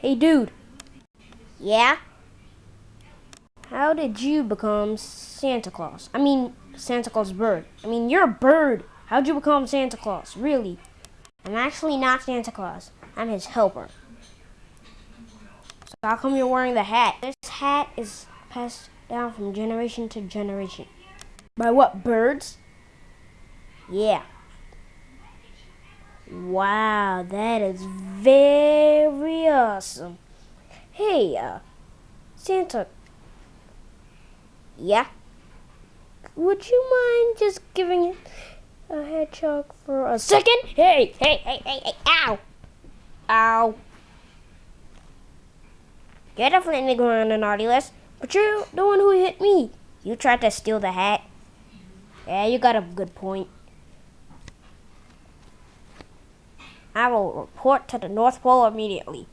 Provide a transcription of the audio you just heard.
Hey dude, Yeah? how did you become Santa Claus? I mean, Santa Claus bird. I mean, you're a bird. How'd you become Santa Claus? Really? I'm actually not Santa Claus. I'm his helper. So how come you're wearing the hat? This hat is passed down from generation to generation. By what, birds? Yeah. Wow, that is very awesome. Hey, Santa, Yeah? would you mind just giving a hedgehog for a second? Hey, ow! Ow. You're definitely going on the naughty list. But you're the one who hit me. You tried to steal the hat. Yeah, you got a good point. I will report to the North Pole immediately.